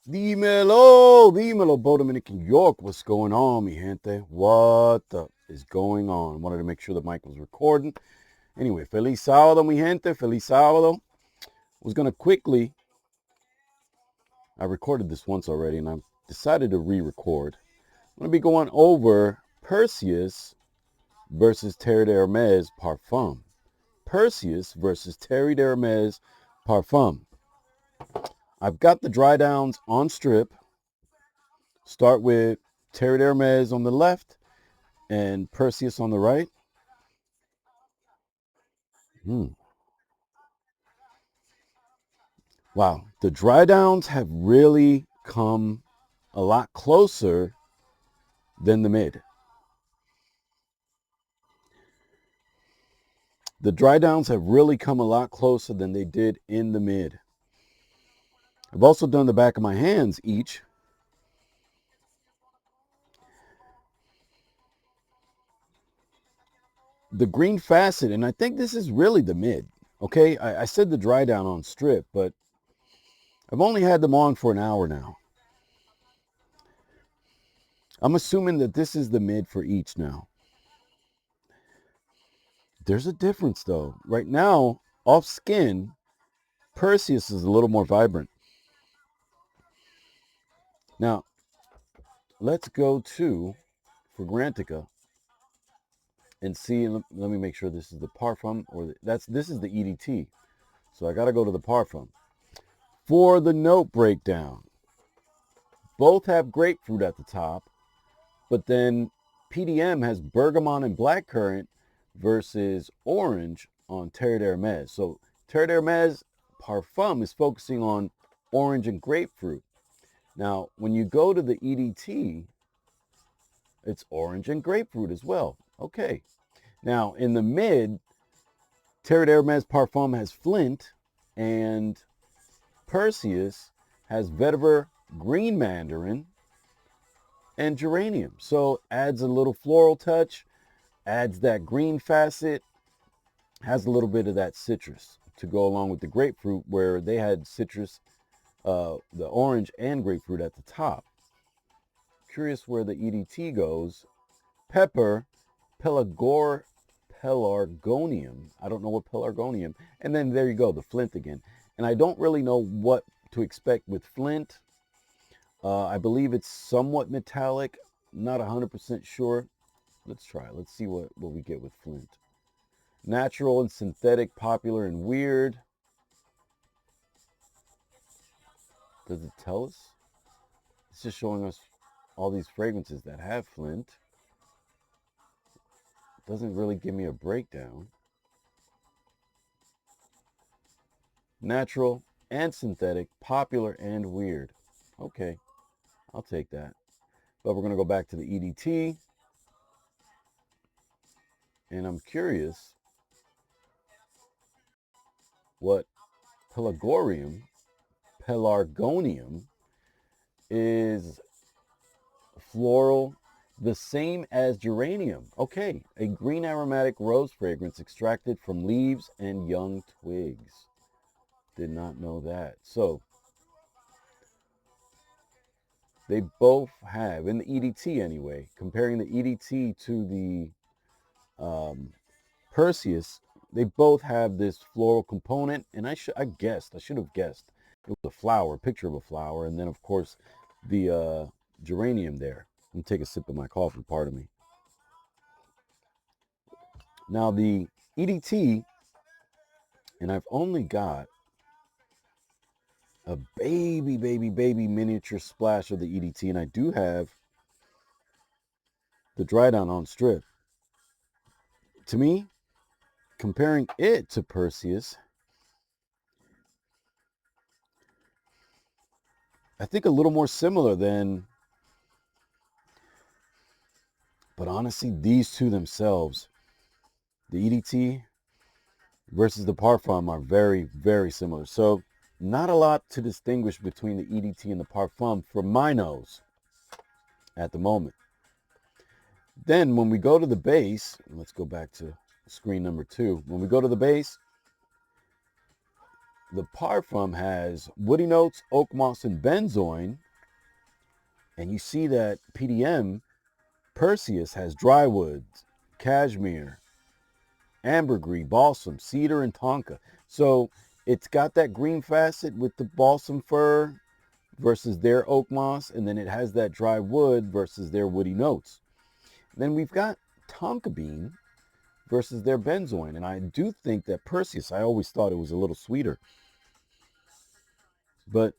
Dímelo, dímelo, Dominican York. What's going on, mi gente? What is going on? Wanted to make sure the mic was recording. Anyway, feliz sábado, mi gente. Feliz sábado. Was going to quickly, I recorded this once already, and I decided to re-record. I'm going to be going over PERSEUS versus TERRE d'Hermes PARFUM. PERSEUS versus TERRE d'Hermes PARFUM. I've got the dry downs on strip. Start with TERRE d'Hermes on the left and PERSEUS on the right. Wow, the dry downs have really come a lot closer than the mid. The dry downs have really come a lot closer than they did in the mid. I've also done the back of my hands each. The green facet, and I think this is really the mid. Okay, I said the dry down on strip, but I've only had them on for an hour now. I'm assuming that this is the mid for each now. There's a difference though. Right now, off skin, PERSEUS is a little more vibrant. Now, let's go to Fragrantica and see. Let me make sure this is the PARFUM or this is the EDT. So I got to go to the PARFUM. For the note breakdown, both have grapefruit at the top, but then PDM has bergamot and blackcurrant versus orange on TERRE d'Hermes. So TERRE d'Hermes PARFUM is focusing on orange and grapefruit. Now, when you go to the EDT, it's orange and grapefruit as well. Okay. Now, in the mid, TERRE d'Hermes PARFUM has flint, and PERSEUS has vetiver, green mandarin, and geranium. So adds a little floral touch, adds that green facet, has a little bit of that citrus to go along with the grapefruit, where they had citrus, the orange and grapefruit at the top. Curious where the EDT goes. Pepper, pelargonium. I don't know what pelargonium. And then there you go, the flint again. And I don't really know what to expect with flint. I believe it's somewhat metallic. Not 100% sure. Let's try. Let's see what we get with flint. Natural and synthetic, popular and weird. Does it tell us? It's just showing us all these fragrances that have flint. It doesn't really give me a breakdown. Natural and synthetic, popular and weird. Okay, I'll take that. But we're going to go back to the EDT. And I'm curious what pelargonium is. Floral, the same as geranium. Okay, a green aromatic rose fragrance extracted from leaves and young twigs. Did not know that. So they both have, in the EDT anyway, comparing the EDT to the PERSEUS, they both have this floral component. And I should have guessed it was a flower, a picture of a flower, and then of course the geranium there. Let me take a sip of my coffee, pardon me. Now the EDT, and I've only got a baby miniature splash of the EDT, and I do have the dry down on strip. To me, comparing it to PERSEUS, I think a little more similar than, but honestly, these two themselves, the EDT versus the PARFUM, are very, very similar. So not a lot to distinguish between the EDT and the PARFUM from my nose at the moment. Then when we go to the base, let's go back to screen number 2. When we go to the base, the Parfum has woody notes, oak moss, and benzoin. And you see that PDM, Perseus, has dry woods, cashmere, ambergris, balsam, cedar, and tonka. So it's got that green facet with the balsam fir versus their oak moss, and then it has that dry wood versus their woody notes. Then we've got tonka bean versus their benzoin, and I do think that Perseus, I always thought it was a little sweeter, but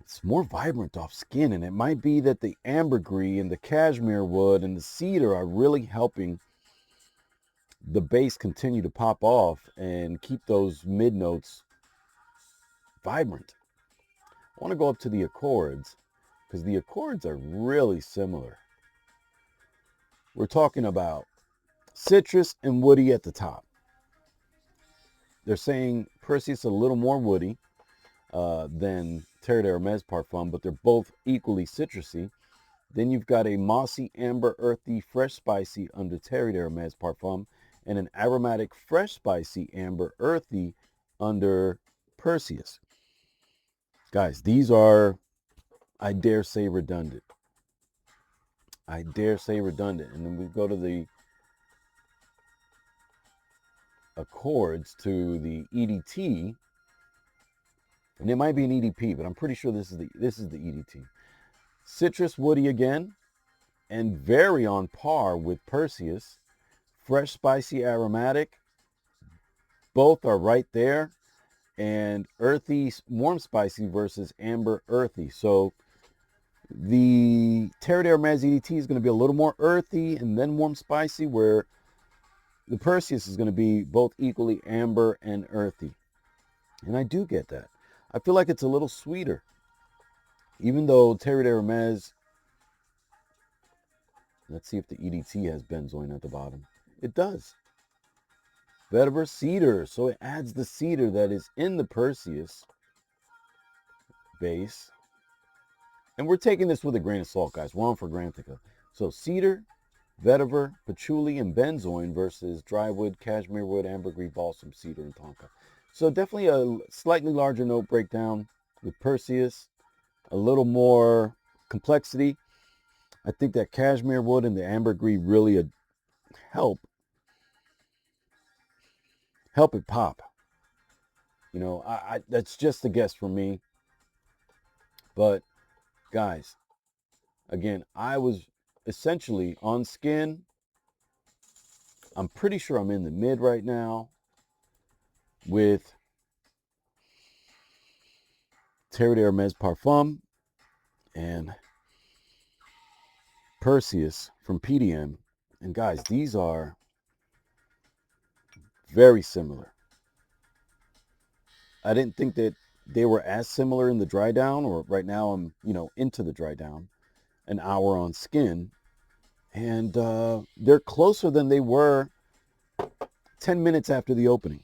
it's more vibrant off skin, and it might be that the ambergris and the cashmere wood and the cedar are really helping the base continue to pop off and keep those mid notes vibrant. I want to go up to the accords because the accords are really similar. We're talking about citrus and woody at the top. They're saying Perseus a little more woody than Terre d'Hermes Parfum, but they're both equally citrusy. Then you've got a mossy, amber, earthy, fresh, spicy under Terre d'Hermes Parfum, and an aromatic, fresh, spicy, amber, earthy under Perseus. Guys, these are, I dare say, redundant. I dare say redundant. And then we go to the accords to the EDT, and it might be an EDP, but I'm pretty sure this is the EDT. Citrus, woody again, and very on par with Perseus. Fresh, spicy, aromatic, both are right there. And earthy, warm, spicy versus amber, earthy. So the Terre d'Hermes EDT is going to be a little more earthy and then warm, spicy, where the Perseus is going to be both equally amber and earthy. And I do get that. I feel like it's a little sweeter. Even though Terre d'Hermes, let's see if the EDT has benzoin at the bottom. It does. Vetiver cedar. So it adds the cedar that is in the Perseus base. And we're taking this with a grain of salt, guys. We're on for Grantica. So cedar, vetiver, patchouli, and benzoin versus dry wood, cashmere wood, ambergris, balsam, cedar, and tonka. So definitely a slightly larger note breakdown with Perseus. A little more complexity. I think that cashmere wood and the ambergris really help it pop. You know, I that's just a guess for me. But guys, again, I was essentially on skin. I'm pretty sure I'm in the mid right now with Terre d'Hermes Parfum and Perseus from PDM. And guys, these are very similar. I didn't think that they were as similar in the dry down, or right now I'm, into the dry down, an hour on skin. And they're closer than they were 10 minutes after the opening.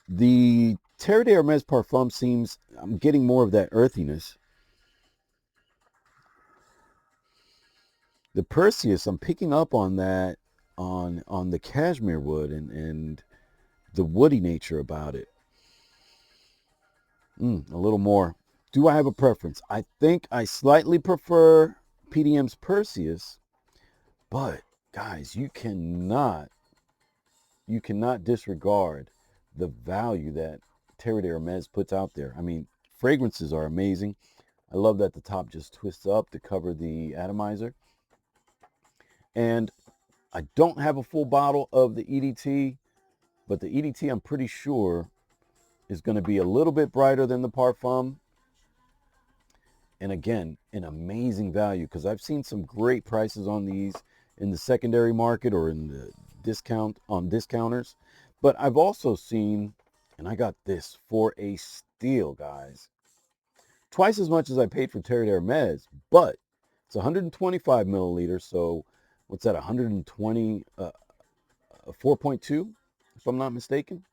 The Terre d'Hermes Parfum seems, I'm getting more of that earthiness. The Perseus, I'm picking up on that, on the cashmere wood and the woody nature about it. A little more. Do I have a preference? I think I slightly prefer PDM's Perseus, but guys, you cannot disregard the value that Terre d'Hermes puts out there. I mean, fragrances are amazing. I love that the top just twists up to cover the atomizer. And I don't have a full bottle of the EDT, but the EDT I'm pretty sure is going to be a little bit brighter than the Parfum. And again, an amazing value, because I've seen some great prices on these in the secondary market or in the discounters. But I've also seen, and I got this for a steal, guys, twice as much as I paid for Terre d'Hermes, but it's 125 milliliters. So what's that, 120, 4.2, if I'm not mistaken.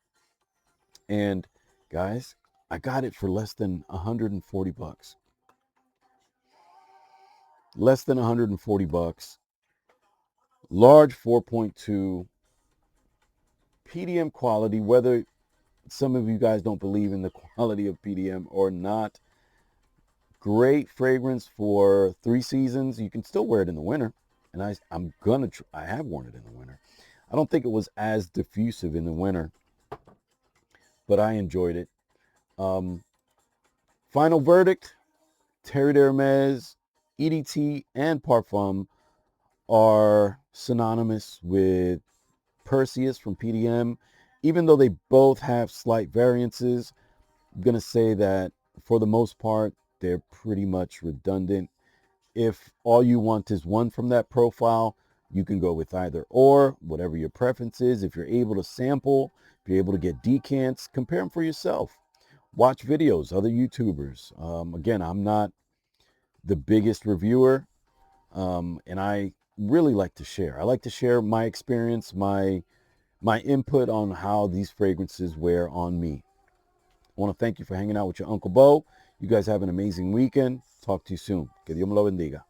And guys, I got it for less than 140 bucks. Less than 140 bucks. Large 4.2 PDM quality, whether some of you guys don't believe in the quality of PDM or not. Great fragrance for 3 seasons. You can still wear it in the winter. And I have worn it in the winter. I don't think it was as diffusive in the winter, but I enjoyed it. Final verdict, Terre d'Hermes, EDT, and Parfum are synonymous with PERSEUS from PDM. Even though they both have slight variances, I'm going to say that for the most part, they're pretty much redundant. If all you want is one from that profile, you can go with either or, whatever your preference is. If you're able to sample, if you're able to get decants, compare them for yourself. Watch videos, other YouTubers. Again, I'm not the biggest reviewer, and I really like to share. I like to share my experience, my input on how these fragrances wear on me. I want to thank you for hanging out with your Uncle Bo. You guys have an amazing weekend. Talk to you soon. Que Dios me lo bendiga.